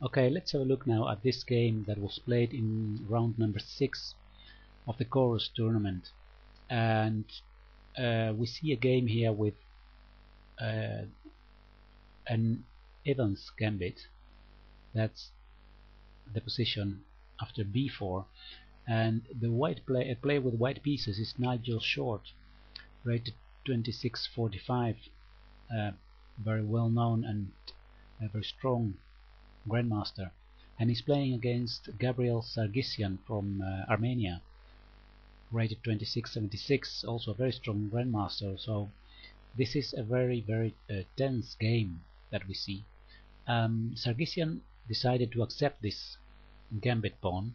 Okay, let's have a look now at this game that was played in round number 6 of the Corus tournament. And we see a game here with an Evans gambit. That's the position after b4, and the white player with white pieces is Nigel Short, rated 2645, very well known and a very strong grandmaster, and he's playing against Gabriel Sargissian from Armenia, rated 2676, also a very strong grandmaster. So this is a very tense game that we see. Sargissian decided to accept this gambit pawn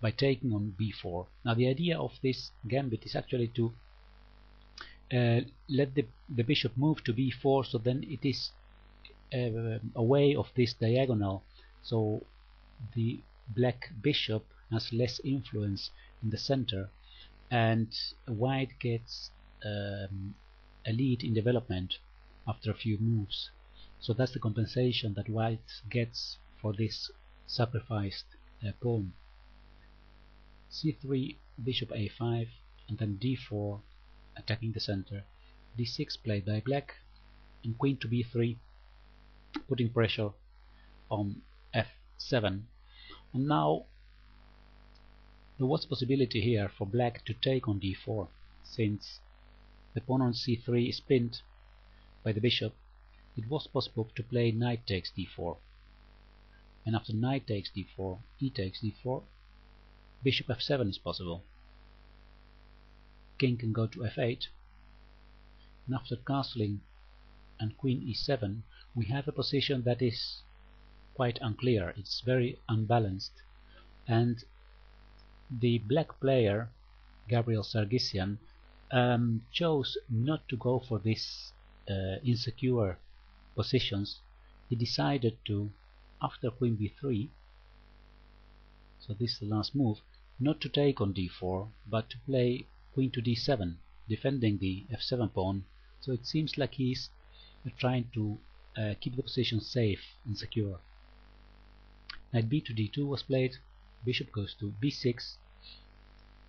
by taking on b4. Now the idea of this gambit is actually to let the bishop move to b4, so then it is away of this diagonal, so the black bishop has less influence in the center, and white gets a lead in development after a few moves. So that's the compensation that white gets for this sacrificed pawn. c3, bishop a5, and then d4, attacking the center. d6 played by black, and queen to b3, putting pressure on f7. And now there was a possibility here for black to take on d4, since the pawn on c3 is pinned by the bishop. It was possible to play knight takes d4, and after knight takes d4, e takes d4, bishop f7 is possible. King can go to f8, and after castling and queen e7, we have a position that is quite unclear. It's very unbalanced, and the black player, Gabriel Sargissian, chose not to go for this insecure positions. He decided to, after queen b3, so this is the last move, not to take on d4, but to play queen to d7, defending the f7 pawn. So it seems like he's trying to keep the position safe and secure. Knight b to d2 was played, bishop goes to b6,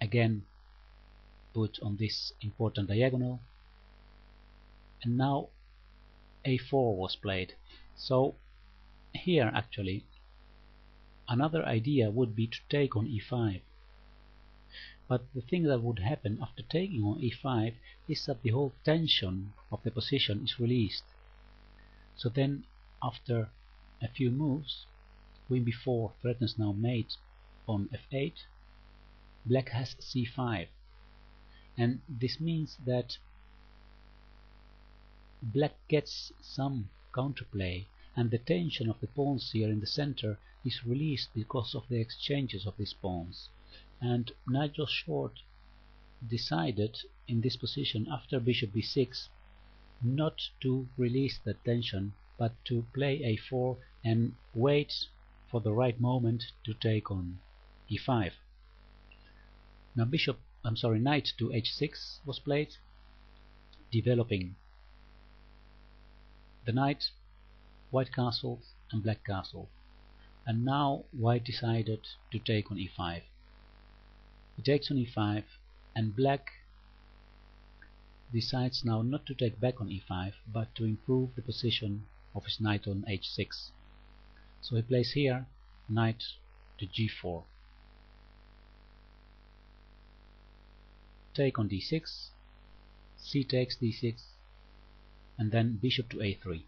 again put on this important diagonal, and now a4 was played. So here actually another idea would be to take on e5, but the thing that would happen after taking on e5 is that the whole tension of the position is released. So then after a few moves, queen b4 threatens now mate on f8, black has c5, and this means that black gets some counterplay, and the tension of the pawns here in the center is released because of the exchanges of these pawns. And Nigel Short decided in this position after bishop b6 not to release the tension, but to play a4 and wait for the right moment to take on e5. Now knight to h6 was played, developing the knight, white castled and black castled, and now white decided to take on e5. He takes on e5, and black decides now not to take back on e5, but to improve the position of his knight on h6. So he plays here knight to g4, take on d6, c takes d6, and then bishop to a3.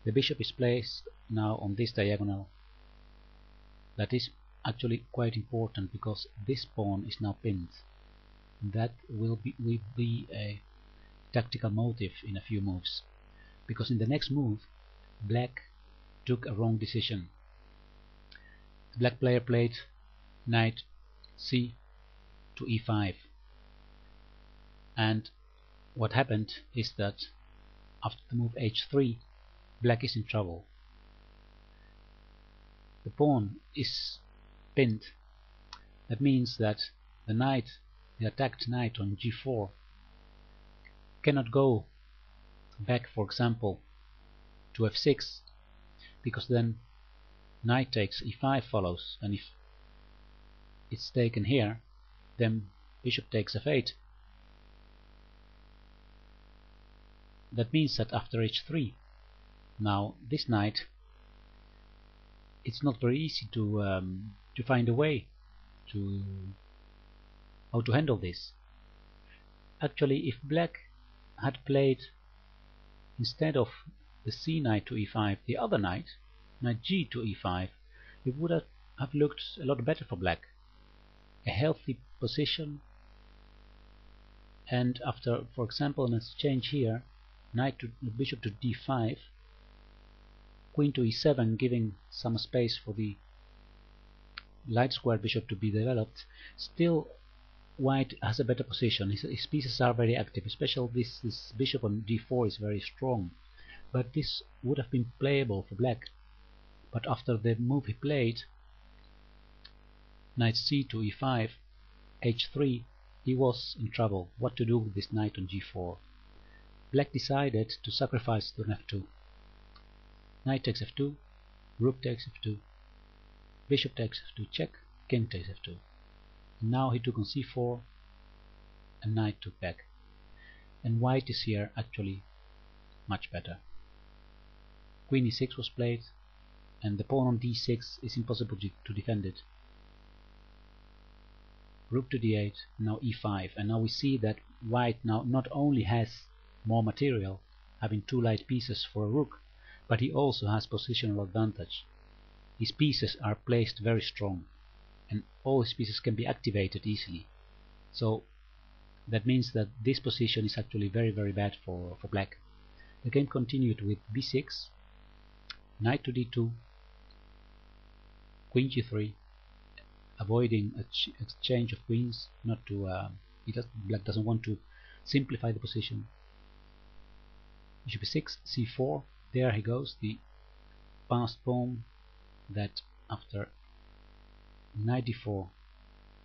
The bishop is placed now on this diagonal. That is actually quite important because this pawn is now pinned. That will be a tactical motive in a few moves, because in the next move black took a wrong decision. The black player played knight c to e5, and what happened is that after the move h3, black is in trouble. The pawn is pinned. That means that the attacked knight on g4 cannot go back, for example, to f6, because then knight takes e5 follows, and if it's taken here, then bishop takes f8. That means that after h3, now this knight, it's not very easy to find a way to how to handle this. Actually, if black had played, instead of the c knight to e5, the other knight g to e5, it would have looked a lot better for black. A healthy position, and after, for example, an exchange here, bishop to d5, queen to e7, giving some space for the light square bishop to be developed, still white has a better position. His pieces are very active, especially this bishop on d4 is very strong. But this would have been playable for black. But after the move he played, knight c to e5, h3, he was in trouble. What to do with this knight on g4? Black decided to sacrifice to an f2. Knight takes f2, rook takes f2, bishop takes f2 check, king takes f2. And now he took on c4, and knight took back. And white is here actually much better. Queen e6 was played, and the pawn on d6 is impossible to defend it. Rook to d8, now e5, and now we see that white now not only has more material, having two light pieces for a rook, but he also has positional advantage. His pieces are placed very strong, and all his pieces can be activated easily. So that means that this position is actually very bad for black. The game continued with b6, knight to d2, queen g3, avoiding exchange of queens, not to black doesn't want to simplify the position. Bishop e6, c4, there he goes, the passed pawn that after knight d4,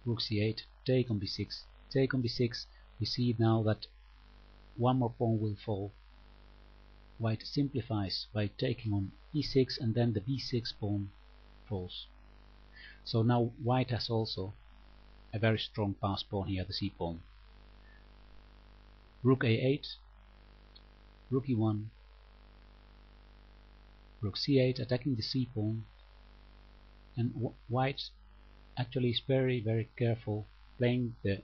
rook c8, take on b6, take on b6, we see now that one more pawn will fall. White simplifies by taking on e6, and then the b6 pawn falls. So now white has also a very strong pass pawn here, the c pawn. Rook a8, rook e1, rook c8, attacking the c pawn, and white actually is very careful, playing the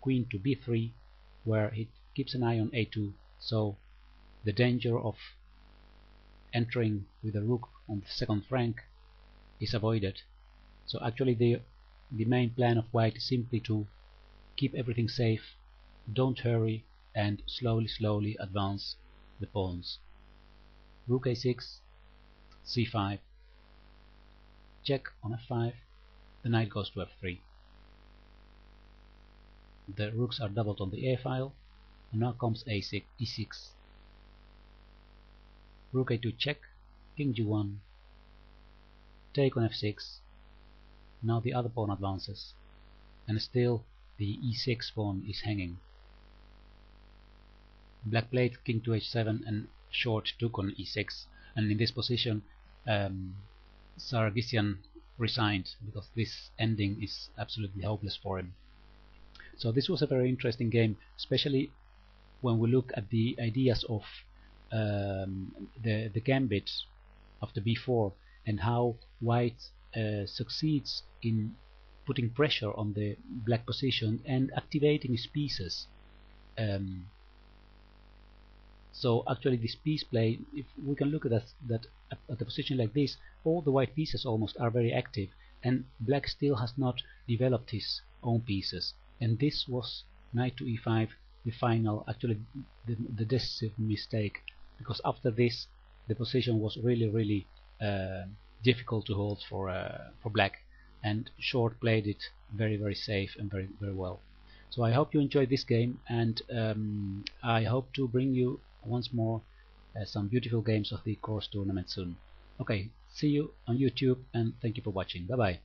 queen to b3, where he keeps an eye on a2, so the danger of entering with a rook on the second rank is avoided. So actually the main plan of white is simply to keep everything safe, don't hurry, and slowly advance the pawns. Rook a6, c5, check on f5, the knight goes to f3. The rooks are doubled on the a file, and now comes a6, e6. Rook a2 check, king g1, take on f6. Now the other pawn advances, and still the e6 pawn is hanging. Black played king to h7 and short took on e6, and in this position Sargissian resigned, because this ending is absolutely hopeless for him. So this was a very interesting game, especially when we look at the ideas of the gambit after b4, and how white succeeds in putting pressure on the black position and activating his pieces. So actually this piece play, if we can look at that at a position like this, all the white pieces almost are very active, and black still has not developed his own pieces. And this was knight to e5, the final, actually the decisive mistake, because after this the position was really difficult to hold for black, and short played it very safe and very well. So I hope you enjoyed this game, and I hope to bring you once more some beautiful games of the Corus tournament soon. Okay, see you on YouTube, and thank you for watching. Bye bye.